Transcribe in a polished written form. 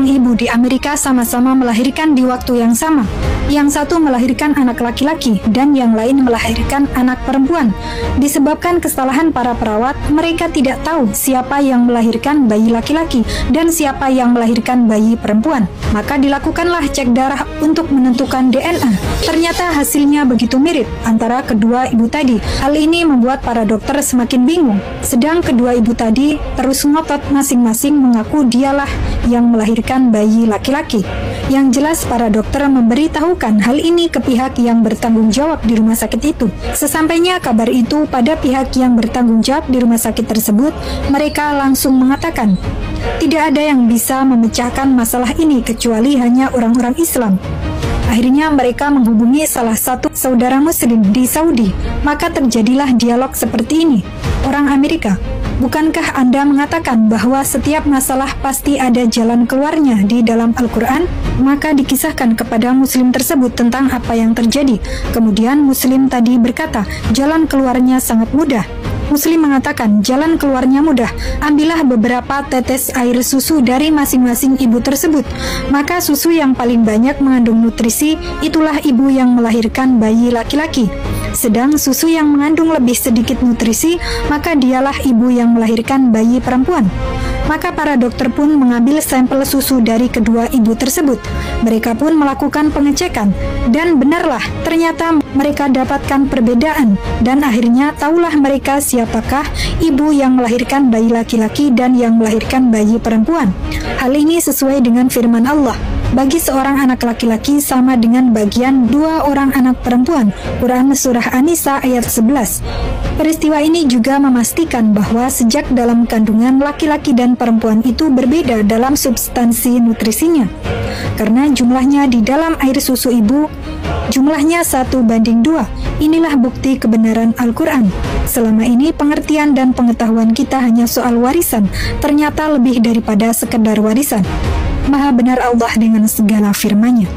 seorang ibu di Amerika sama-sama melahirkan di waktu yang sama. Yang satu melahirkan anak laki-laki dan yang lain melahirkan anak perempuan. Disebabkan kesalahan para perawat, mereka tidak tahu siapa yang melahirkan bayi laki-laki dan siapa yang melahirkan bayi perempuan. Maka dilakukanlah cek darah untuk menentukan DNA. Ternyata hasilnya begitu mirip antara kedua ibu tadi. Hal ini membuat para dokter semakin bingung. Sedang kedua ibu tadi terus ngotot masing-masing mengaku dialah yang melahirkan bayi laki-laki. Yang jelas para dokter memberitahukan hal ini ke pihak yang bertanggung jawab di rumah sakit itu. Sesampainya kabar itu pada pihak yang bertanggung jawab di rumah sakit tersebut, mereka langsung mengatakan, tidak ada yang bisa memecahkan masalah ini kecuali hanya orang-orang Islam. Akhirnya mereka menghubungi salah satu saudara muslim di Saudi. Maka terjadilah dialog seperti ini. Orang Amerika, bukankah Anda mengatakan bahwa setiap masalah pasti ada jalan keluarnya di dalam Al-Quran? Maka dikisahkan kepada muslim tersebut tentang apa yang terjadi. Kemudian muslim tadi berkata, jalan keluarnya sangat mudah. Muslim mengatakan, jalan keluarnya mudah. Ambillah beberapa tetes air susu dari masing-masing ibu tersebut. Maka susu yang paling banyak mengandung nutrisi, itulah ibu yang melahirkan bayi laki-laki. Sedang susu yang mengandung lebih sedikit nutrisi, maka dialah ibu yang melahirkan bayi perempuan. Maka para dokter pun mengambil sampel susu dari kedua ibu tersebut. Mereka pun melakukan pengecekan, dan benarlah ternyata mereka dapatkan perbedaan, dan akhirnya tahulah mereka siapakah ibu yang melahirkan bayi laki-laki dan yang melahirkan bayi perempuan. Hal ini sesuai dengan firman Allah, bagi seorang anak laki-laki sama dengan bagian dua orang anak perempuan. Quran Surah An-Nisa ayat 11. Peristiwa ini juga memastikan bahwa sejak dalam kandungan laki-laki dan perempuan itu berbeda dalam substansi nutrisinya. Karena jumlahnya di dalam air susu ibu, jumlahnya 1:2. Inilah bukti kebenaran Al-Quran. Selama ini pengertian dan pengetahuan kita hanya soal warisan, ternyata lebih daripada sekedar warisan. Maha benar Allah dengan segala firman-Nya.